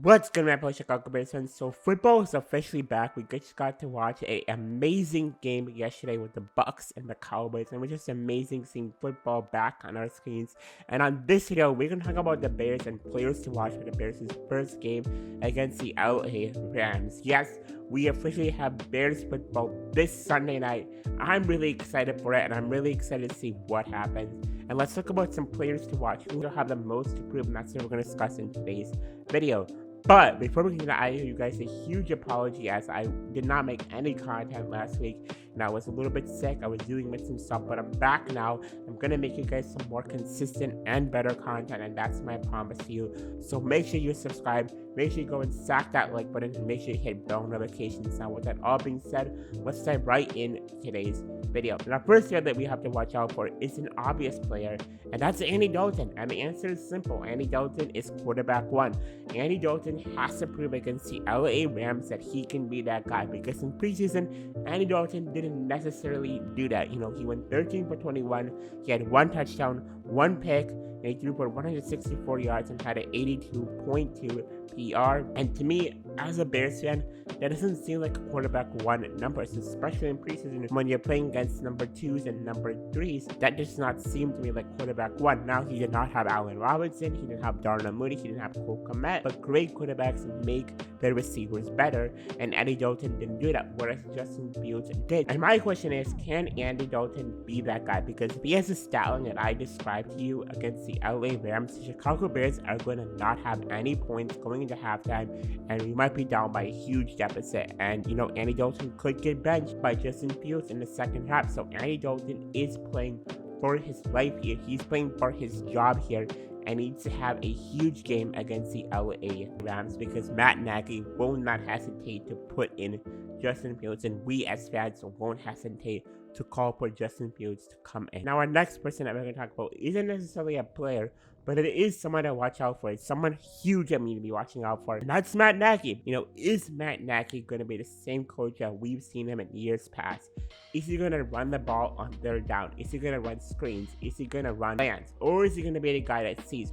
What's good, my fellow Chicago Bears fans? So football is officially back. We just got to watch an amazing game yesterday with the Bucks and the Cowboys, and it was just amazing seeing football back on our screens. And on this video, we're gonna talk about the Bears and players to watch for the Bears' first game against the LA Rams. Yes, we officially have Bears football this Sunday night. I'm really excited for it, and I'm really excited to see what happens. And let's talk about some players to watch who will have the most to prove, and that's what we're gonna discuss in today's video. But before we get into, I owe you guys a huge apology as I did not make any content last week and I was a little bit sick. I was dealing with some stuff, but I'm back now. I'm gonna make you guys some more consistent and better content, and that's my promise to you. So make sure you subscribe, make sure you go and sack that like button, and make sure you hit bell notifications. Now with that all being said, let's dive right in today's video. And our first player that we have to watch out for is an obvious player, and that's Andy Dalton. And the answer is simple. Andy Dalton is quarterback one. Andy Dalton has to prove against the LA Rams that he can be that guy, because in preseason, Andy Dalton didn't necessarily do that. You know, he went 13 for 21, he had one touchdown, one pick, and he threw for 164 yards and had an 82.2 PR. And to me, as a Bears fan, that doesn't seem like a quarterback one numbers, especially in preseason when you're playing against number twos and number threes. That does not seem to me like quarterback one. Now, he did not have Allen Robinson, he didn't have Darnell Mooney, he didn't have Cole Kmet, but great quarterbacks make their receivers better, and Andy Dalton didn't do that, whereas Justin Fields did. And my question is, can Andy Dalton be that guy? Because if he has a stat line that I described to you against the LA Rams, the Chicago Bears are going to not have any points going into halftime, and we might be down by a huge deficit. And you know, Andy Dalton could get benched by Justin Fields in the second half. So Andy Dalton is playing for his life here. He's playing for his job here, and needs to have a huge game against the LA Rams, because Matt Nagy will not hesitate to put in Justin Fields, and we as fans won't hesitate to call for Justin Fields to come in. Now, our next person that we're going to talk about isn't necessarily a player, but it is someone to watch out for. It's someone huge that we need to be watching out for, and that's Matt Nagy. You know, is Matt Nagy going to be the same coach that we've seen him in years past? Is he going to run the ball on third down? Is he going to run screens? Is he going to run plans? Or is he going to be the guy that sees,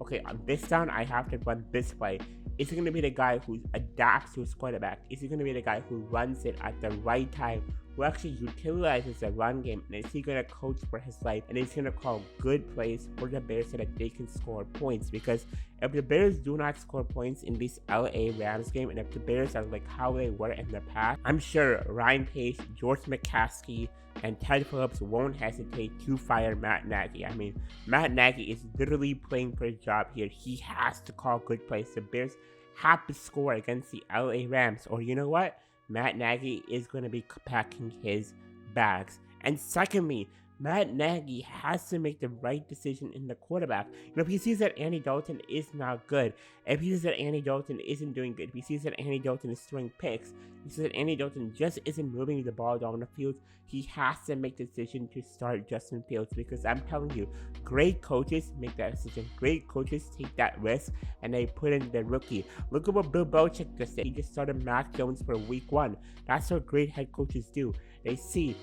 okay, on this down, I have to run this play? Is he going to be the guy who adapts to his quarterback? Is he going to be the guy who runs it at the right time, who actually utilizes the run game? And is he going to coach for his life? And is he going to call good plays for the Bears so that they can score points? Because if the Bears do not score points in this LA Rams game, and if the Bears are like how they were in the past, I'm sure Ryan Pace, George McCaskey, and Ted Phillips won't hesitate to fire Matt Nagy. I mean, Matt Nagy is literally playing for his job here. He has to call good plays. The Bears have to score against the LA Rams, or you know what? Matt Nagy is going to be packing his bags. And secondly, Matt Nagy has to make the right decision in the quarterback. You know, if he sees that Andy Dalton is not good, if he sees that Andy Dalton isn't doing good, if he sees that Andy Dalton is throwing picks, if he sees that Andy Dalton just isn't moving the ball down the field, he has to make the decision to start Justin Fields. Because I'm telling you, great coaches make that decision. Great coaches take that risk, and they put in their rookie. Look at what Bill Belichick just did. He just started Mac Jones for week one. That's what great head coaches do. They see,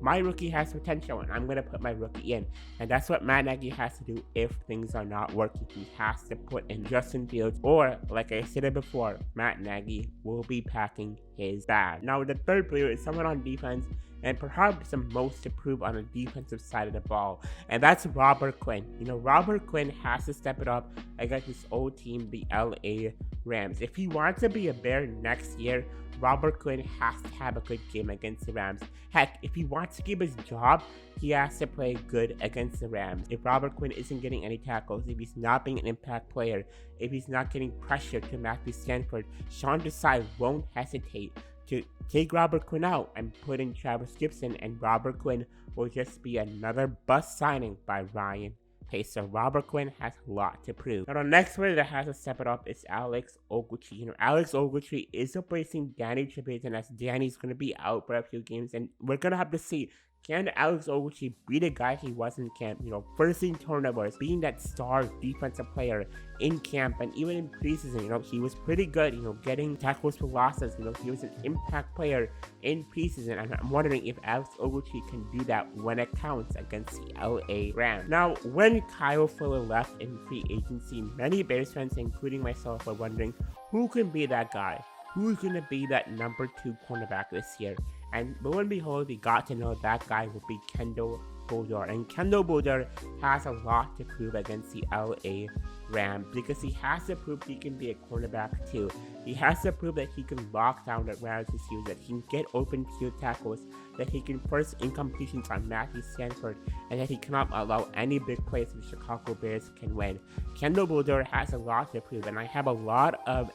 my rookie has potential, and I'm going to put my rookie in. And that's what Matt Nagy has to do if things are not working. He has to put in Justin Fields, or, like I said it before, Matt Nagy will be packing his bag. Now, the third player is someone on defense, and perhaps the most to prove on the defensive side of the ball, and that's Robert Quinn. You know, Robert Quinn has to step it up against his old team, the LA Rams. If he wants to be a Bear next year, Robert Quinn has to have a good game against the Rams. Heck, if he wants to keep his job, he has to play good against the Rams. If Robert Quinn isn't getting any tackles, if he's not being an impact player, if he's not getting pressure to Matthew Stanford, Sean Desai won't hesitate to take Robert Quinn out and put in Travis Gibson, and Robert Quinn will just be another bust signing by Ryan Pace. So Robert Quinn has a lot to prove. Now, the next player that has to step it up is Alec Ogletree. You know, Alec Ogletree is replacing Danny Trevathan, as Danny's going to be out for a few games, and we're going to have to see, Can Alex Ogletree be the guy he was in camp? Forcing turnovers, being that star defensive player in camp, and even in preseason, he was pretty good, getting tackles for losses. He was an impact player in preseason, and I'm wondering if Alex Ogletree can do that when it counts against the LA Rams. Now, when Kyle Fuller left in free agency, many Bears fans, including myself, were wondering who can be that guy? Who's going to be that number 2 cornerback this year? And lo and behold, we got to know that guy will be Kendall Goldar. And Kendall Goldar has a lot to prove against the LA Rams because he has to prove he can be a cornerback too. He has to prove that he can lock down the Rams receivers, that he can get open field tackles, that he can force incompletions on Mackey Stanford, and that he cannot allow any big plays the Chicago Bears can win. Kendall Goldar has a lot to prove, and I have a lot of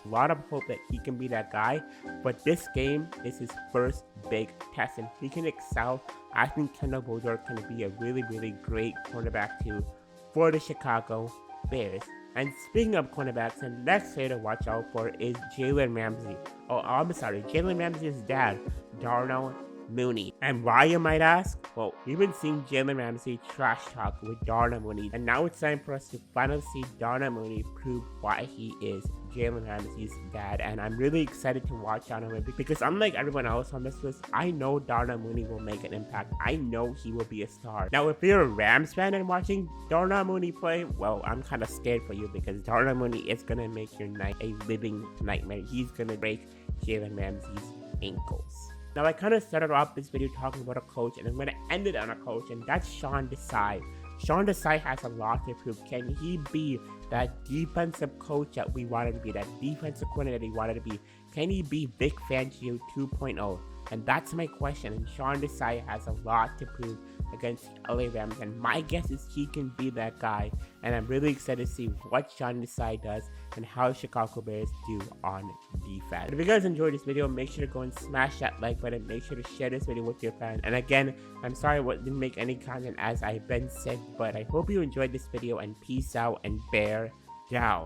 hope that he can be that guy. But this game is his first big test, and if he can excel, I think Kendall Goldar can be a really, really great cornerback too for the Chicago Bears. And speaking of cornerbacks, the next player to watch out for is Jalen Ramsey. Oh, I'm sorry, Jalen Ramsey's dad, Darnell Mooney. And why, you might ask? Well, we've been seeing Jalen Ramsey trash talk with Darnell Mooney, and now it's time for us to finally see Darnell Mooney prove why he is Jalen Ramsey's dad. And I'm really excited to watch Darnell Mooney because unlike everyone else on this list, I know Darnell Mooney will make an impact. I know he will be a star. Now, if you're a Rams fan and watching Darnell Mooney play, well, I'm kind of scared for you because Darnell Mooney is going to make your night a living nightmare. He's going to break Jalen Ramsey's ankles. Now, I kind of started off this video talking about a coach, and I'm going to end it on a coach, and that's Sean Desai. Sean Desai has a lot to prove. Can he be that defensive coach that we wanted to be, that defensive coordinator that he wanted to be? Can he be Vic Fangio 2.0? And that's my question, and Sean Desai has a lot to prove against the LA Rams, and my guess is he can be that guy, and I'm really excited to see what Sean Desai does and how Chicago Bears do on defense. If you guys enjoyed this video, make sure to go and smash that like button, make sure to share this video with your friends, and again, I'm sorry I didn't make any content as I've been sick, but I hope you enjoyed this video, and peace out and bear down.